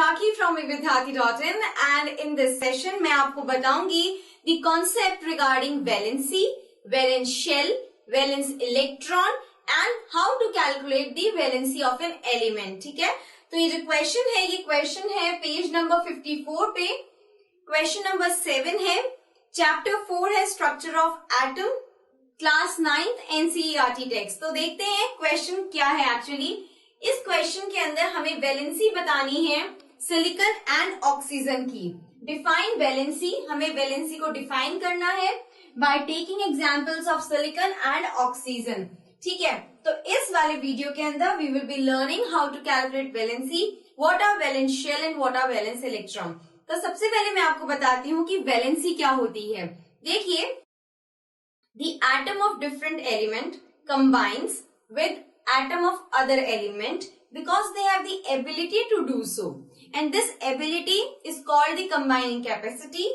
राखी from विद्यार्थी.in and in this session मैं आपको बताऊंगी the concept regarding valency, valence shell, valence electron and how to calculate the valency of an element. ठीक है, तो ये जो क्वेश्चन है, ये क्वेश्चन है पेज नंबर 54 पे। क्वेश्चन नंबर 7 है, चैप्टर 4 है structure of atom, class 9th NCERT text. तो देखते हैं क्वेश्चन क्या है एक्चुअली। इस क्वेश्चन के अंदर हमें वैलेंसी बतानी है सिलिकॉन एंड ऑक्सीजन की। डिफाइन वैलेंसी, हमें वैलेंसी को डिफाइन करना है by taking examples of silicon and oxygen. ठीक है, तो इस वाले वीडियो के अंदर we will be learning how to calculate valency, what are valence shell and what are valence electron. तो सबसे पहले मैं आपको बताती हूँ कि वैलेंसी क्या होती है। देखिए, the atom of different element combines with atom of other element because they have the ability to do so, and this ability is called the combining capacity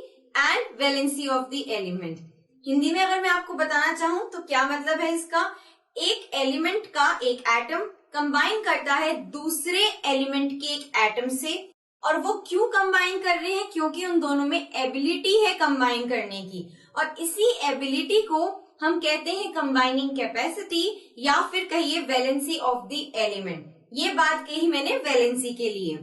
and valency of the element। Hindi में अगर मैं आपको बताना चाहूँ तो क्या मतलब है इसका, एक एलिमेंट का एक एटम कंबाइन करता है दूसरे एलिमेंट के एक एटम से, और वो क्यों कंबाइन कर रहे हैं, क्योंकि उन दोनों में एबिलिटी है कंबाइन करने की, और इसी एबिलिटी को हम कहते हैं कंबाइनिंग कैपेसिटी या फिर कहिए वैलेंसी ऑफ द एलिमेंट। ये बात कही मैंने वैलेंसी के लिए।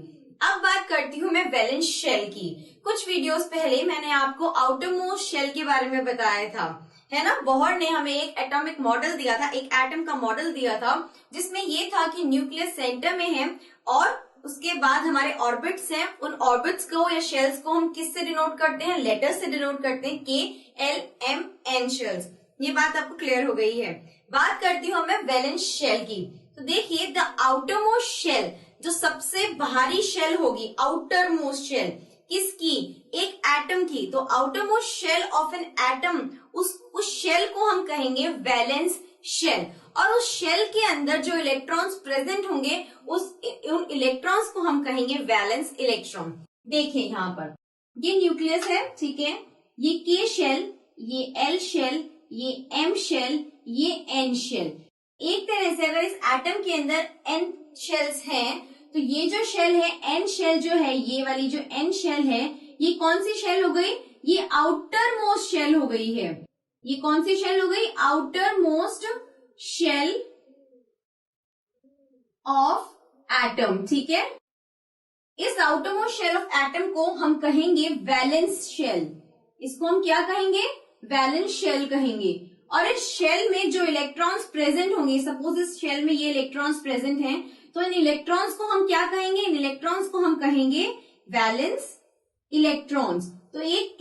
अब बात करती हूँ मैं वैलेंस शेल की। कुछ वीडियोस पहले मैंने आपको आउटर मोस्ट शेल के बारे में बताया था, है ना। बोहर ने हमें एक एटॉमिक मॉडल दिया था, एक एटम का मॉडल दिया था, जिसमें ये था कि न्यूक्लियस सेंटर में है और उसके बाद हमारे ऑर्बिट्स हैं। उन ऑर्बिट्स को या शेल्स को हम किससे डिनोट करते हैं, लेटर से डिनोट करते हैं, KLMN शेल्स। ये बात आपको क्लियर हो गई है। बात करती हूँ मैं वैलेंस शेल की। तो देखिए, द आउटर मोस्ट शेल, जो सबसे बाहरी शेल होगी, आउटर मोस्ट शेल किसकी, एक एटम की। तो outer most shell of an atom, उस शेल को हम कहेंगे वैलेंस शेल, और उस शेल के अंदर जो इलेक्ट्रॉन्स प्रेजेंट होंगे उन इलेक्ट्रॉन्स को हम कहेंगे वैलेंस इलेक्ट्रॉन। देखिए यहाँ पर ये न्यूक्लियस है, ठीक है, ये K शेल, ये L शेल, ये M शेल, ये N शेल। एक तरह से अगर इस एटम के अंदर N शेल्स हैं, तो ये जो शेल है N शेल जो है, ये वाली जो N शेल है, ये कौन सी शेल हो गई, ये आउटर मोस्ट शेल हो गई है। ये कौन सी शेल हो गई, outer most shell of atom. ठीक है, इस outer most shell of atom को हम कहेंगे वैलेंस शेल। इसको हम क्या कहेंगे, वैलेंस शेल कहेंगे। और इस शेल में जो इलेक्ट्रॉन्स प्रेजेंट होंगे, सपोज इस शेल में ये इलेक्ट्रॉन्स प्रेजेंट हैं, तो इन इलेक्ट्रॉन्स को हम क्या कहेंगे, इन इलेक्ट्रॉन्स को हम कहेंगे वैलेंस इलेक्ट्रॉन्स। तो एक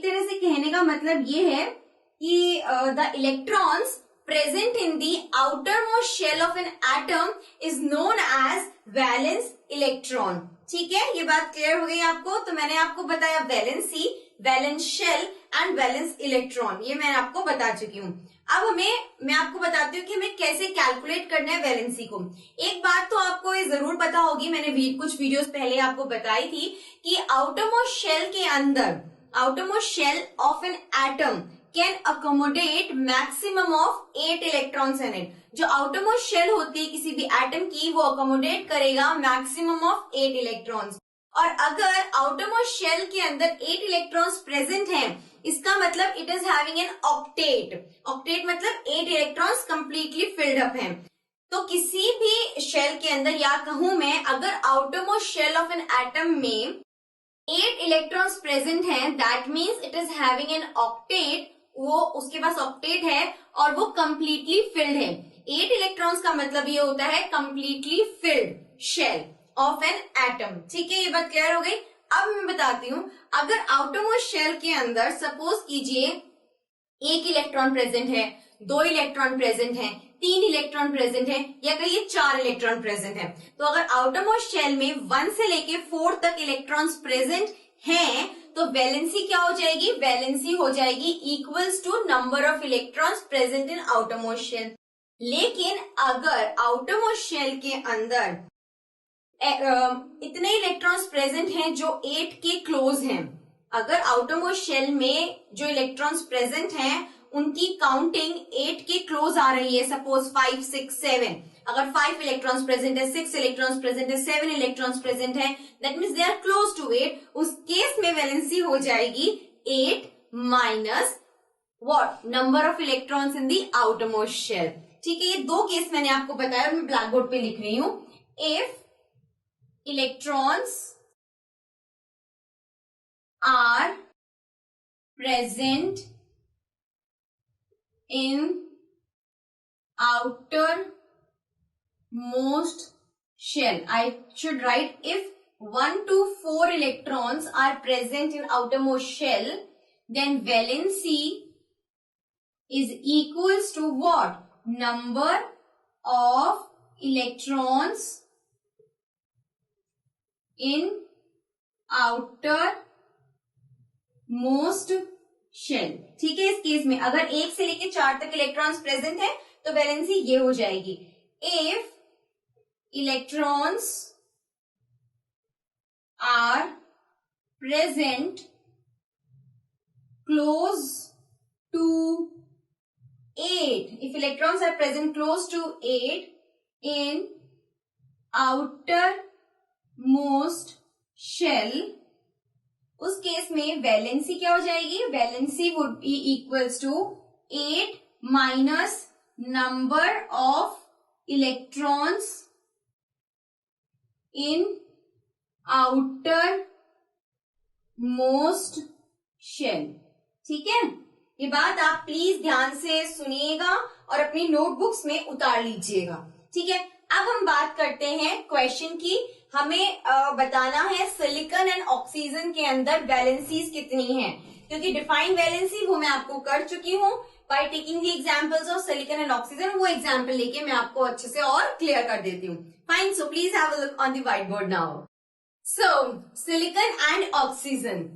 तरह से कहने का मतलब ये है कि the electrons present in the outermost shell of an atom is known as valence electron। ठीक है, ये बात क्लियर हो गई आपको। तो मैंने आपको बताया valency, valence shell and valence electron, ये मैं आपको बता चुकी हूँ। अब मैं आपको बताती हूँ कि हमें कैसे कैलकुलेट करना है वैलेंसी को। एक बात तो आपको ये जरूर पता होगी, मैंने कुछ वीडियोस पहले आपको बताई थी कि आउटरमोस्ट शेल के अंदर, outermost shell of an atom can accommodate maximum of 8 electrons in it. जो आउटरमोस्ट शेल होती है किसी भी एटम की, वो अकोमोडेट करेगा मैक्सिमम ऑफ 8 इलेक्ट्रॉन्स। और अगर आउटरमोस्ट शेल के अंदर 8 इलेक्ट्रॉन्स प्रेजेंट हैं, इसका मतलब it is having an octet. Octet मतलब 8 इलेक्ट्रॉन्स कंप्लीटली फिल्ड अप हैं। तो किसी भी शेल के अंदर, या कहूं मैं, अगर outermost shell of an atom में 8 इलेक्ट्रॉन्स प्रेजेंट हैं, that means it is having an octet. वो उसके पास ऑक्टेट है और वो कंप्लीटली फिल्ड है। 8 इलेक्ट्रॉन्स का मतलब ये होता है completely filled shell of an atom. ठीक है, ये बात क्लियर हो गई। अब मैं बताती हूँ, अगर आउटरमोस्ट शेल के अंदर सपोज कीजिए 1 इलेक्ट्रॉन प्रेजेंट है, 2 इलेक्ट्रॉन प्रेजेंट है, 3 इलेक्ट्रॉन प्रेजेंट है, या कहिए 4 इलेक्ट्रॉन प्रेजेंट है, तो अगर आउटरमोस्ट शेल में 1 से लेके 4 तक इलेक्ट्रॉन्स प्रेजेंट हैं, तो वैलेंसी क्या हो जाएगी, वैलेंसी हो जाएगी equals to number of electrons present in outermost shell. लेकिन अगर आउटरमोस्ट शेल के अंदर इतने इलेक्ट्रॉन्स प्रेजेंट हैं जो 8 के क्लोज हैं, अगर आउटरमोस्ट शेल में जो इलेक्ट्रॉन्स प्रेजेंट हैं उनकी काउंटिंग 8 के क्लोज आ रही है, सपोज 5, 6, 7, अगर 5 इलेक्ट्रॉन्स प्रेजेंट है, 6 इलेक्ट्रॉन्स प्रेजेंट है, 7 इलेक्ट्रॉन्स प्रेजेंट है, that means they are close to 8, उस केस में वैलेंसी हो जाएगी 8 minus what, number of electrons in the outermost shell. ठीक है, ये दो केस मैंने आपको बताया और मैं ब्लैक बोर्ड पे लिख रही हूं। If electrons are present in outermost shell, I should write if 1 to 4 electrons are present in outermost shell, then valency is equals to what? Number of electrons in outermost shell। ठीक है, इस case में अगर 1 से लेके 4 तक electrons present है तो वैलेंसी ये हो जाएगी, if electrons are present close to 8, if electrons are present close to 8 in outermost shell, उस केस में वैलेंसी क्या हो जाएगी, valency would be equals to 8 minus number of electrons in outer most shell. ठीक है, ये बात आप प्लीज ध्यान से सुनिएगा और अपनी नोटबुक्स में उतार लीजिएगा। ठीक है, अब हम बात करते हैं क्वेश्चन की। हमें बताना है सिलिकॉन एंड ऑक्सीजन के अंदर वैलेंसीज कितनी हैं, क्योंकि डिफाइन वैलेंसी वो मैं आपको कर चुकी हूँ by taking the examples of silicon and oxygen. वो एग्जांपल लेके मैं आपको अच्छे से और क्लियर कर देती हूँ। Fine, so please have a look on the white board now. So silicon and oxygen.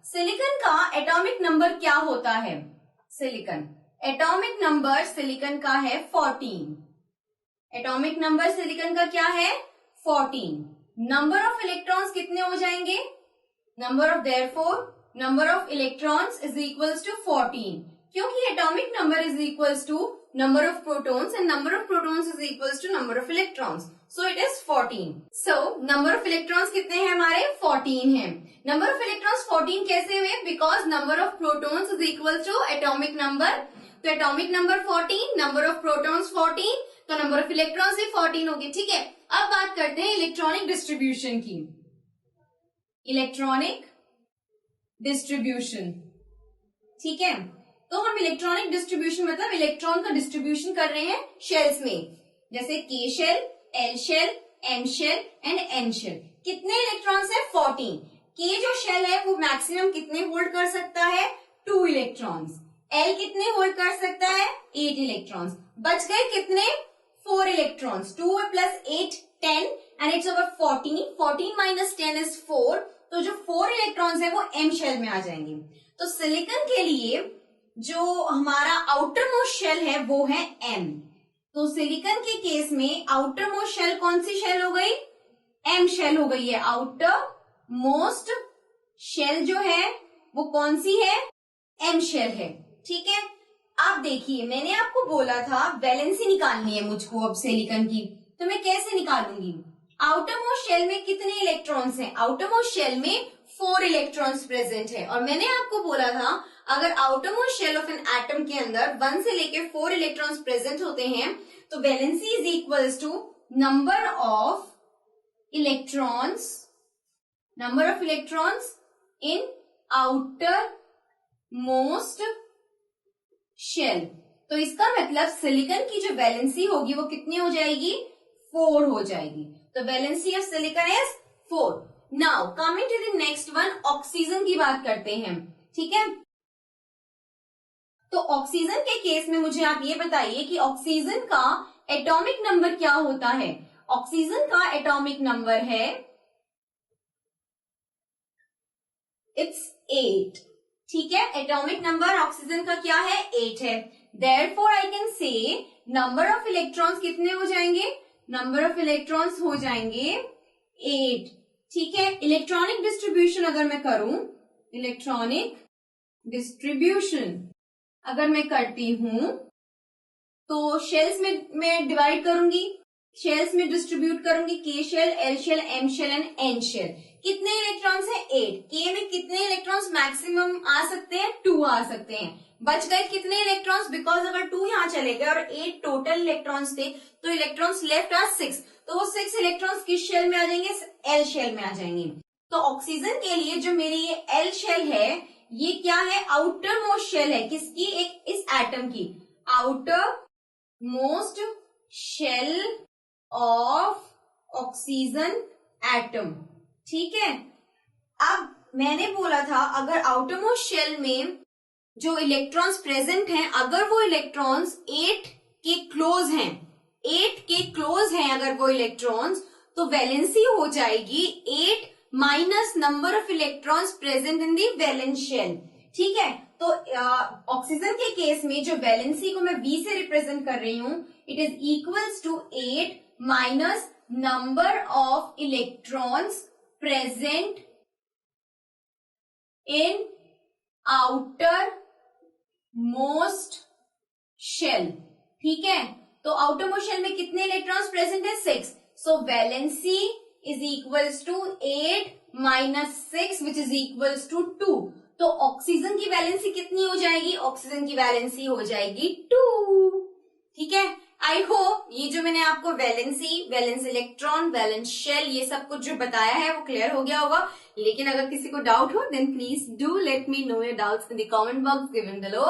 Silicon का एटॉमिक नंबर क्या होता है? एटॉमिक नंबर सिलिकॉन का है 14। एटॉमिक नंबर सिलिकॉन का क्या है? 14। नंबर ऑफ इलेक्ट्रॉन्स कितने हो जाएंगे? Number of electrons is equals to 14, क्योंकि atomic number is equals to number of protons and number of protons is equals to number of electrons, so it is 14। So number of electrons कितने हैं हमारे? 14 हैं। Number of electrons 14 कैसे हुए? Because number of protons is equal to atomic number. तो atomic number 14, number of protons 14, तो number of electrons भी 14 होगी। ठीक है, अब बात करते हैं इलेक्ट्रॉनिक डिस्ट्रीब्यूशन की। इलेक्ट्रॉनिक डिस्ट्रीब्यूशन, ठीक है, तो हम इलेक्ट्रॉनिक डिस्ट्रीब्यूशन मतलब इलेक्ट्रॉन का डिस्ट्रीब्यूशन कर रहे हैं शेल्स में, जैसे K shell, L shell, M shell and N shell. कितने इलेक्ट्रॉन्स है? 14। के जो शेल है वो मैक्सिमम कितने होल्ड कर सकता है? 2 इलेक्ट्रॉन्स। एल कितने होल्ड कर सकता है? 8 इलेक्ट्रॉन्स। बच गए कितने? 4 electrons. 2 plus 8 10 and it's over 14। 14 minus 10 is 4, तो जो 4 इलेक्ट्रॉन्स है वो एम शेल में आ जाएंगे। तो सिलिकॉन के लिए जो हमारा आउटर मोस्ट शेल है वो है एम। तो सिलिकॉन के केस में आउटर मोस्ट शेल कौन सी शेल हो गई? एम शेल हो गई है। आउटर मोस्ट शेल जो है वो कौन सी है? एम शेल है। ठीक है, अब देखिए मैंने आपको बोला था वैलेंसी निकालनी है मुझको अब सिलिकॉन की, तो मैं कैसे निकालूंगी? आउटर मोस्ट शेल में कितने इलेक्ट्रॉन्स हैं? आउटर मोस्ट शेल में 4 इलेक्ट्रॉन्स प्रेजेंट है, और मैंने आपको बोला था अगर outer most shell of an atom के अंदर 1 से लेके 4 इलेक्ट्रॉन्स प्रेजेंट होते हैं तो valency is equals to number of electrons in outer most shell. तो इसका मतलब सिलिकॉन की जो वैलेंसी होगी वो कितनी हो जाएगी? 4 हो जाएगी। तो valency of silicon is 4। Now coming to the next one, oxygen की बात करते हैं। ठीक है, तो ऑक्सीजन के केस में मुझे आप ये बताइए कि ऑक्सीजन का एटॉमिक नंबर क्या होता है? ऑक्सीजन का एटॉमिक नंबर है इट्स 8। ठीक है, एटॉमिक नंबर ऑक्सीजन का क्या है? 8 है। Therefore I can say number of electrons कितने हो जाएंगे? नंबर ऑफ इलेक्ट्रॉन्स हो जाएंगे 8। ठीक है, इलेक्ट्रॉनिक डिस्ट्रीब्यूशन अगर मैं करूं, इलेक्ट्रॉनिक डिस्ट्रीब्यूशन अगर मैं करती हूं तो शेल्स में मैं डिवाइड करूंगी, शेल्स में डिस्ट्रीब्यूट करूंगी, K shell, L shell, M shell and N shell. कितने इलेक्ट्रॉन्स हैं? 8। के में कितने इलेक्ट्रॉन्स मैक्सिमम आ सकते हैं? 2 आ सकते हैं। बच गए कितने इलेक्ट्रॉन्स? बिकॉज अगर 2 यहाँ चले गए और 8 टोटल इलेक्ट्रॉन्स थे तो इलेक्ट्रॉन्स लेफ्ट आर 6, तो वो 6 इलेक्ट्रॉन्स किस शेल में आ जाएंगे? एल शेल में आ जाएंगे। तो ऑक्सीजन के लिए जो मेरी ये एल शेल है, ये क्या है? आउटर मोस्ट शेल है। किसकी? एक इस एटम की, outer most shell of oxygen atom. ठीक है, अब मैंने बोला था अगर आउटर मोस्ट शेल में जो इलेक्ट्रॉन्स प्रेजेंट हैं, अगर वो इलेक्ट्रॉन्स 8 के क्लोज हैं, 8 के क्लोज हैं अगर वो इलेक्ट्रॉन्स, तो वैलेंसी हो जाएगी 8 minus number of electrons present in the valence shell. ठीक है, तो ऑक्सीजन के केस में जो वैलेंसी को मैं V से रिप्रेजेंट कर रही हूं, it is equals to 8 minus number of electrons present in outer most shell. ठीक है, तो आउटर मोस्ट शेल में कितने इलेक्ट्रॉन्स प्रेजेंट है? 6। So valency is equals to 8 minus 6 which is equals to 2। तो ऑक्सीजन की वैलेंसी कितनी हो जाएगी? ऑक्सीजन की वैलेंसी हो जाएगी 2। ठीक है, आई होप ये जो मैंने आपको valency, valence electron, valence shell, ये सब कुछ जो बताया है वो क्लियर हो गया होगा। लेकिन अगर किसी को डाउट हो then please do let me know your doubts in the comment box given below.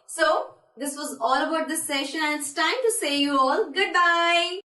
So this was all about this session and it's time to say you all good bye.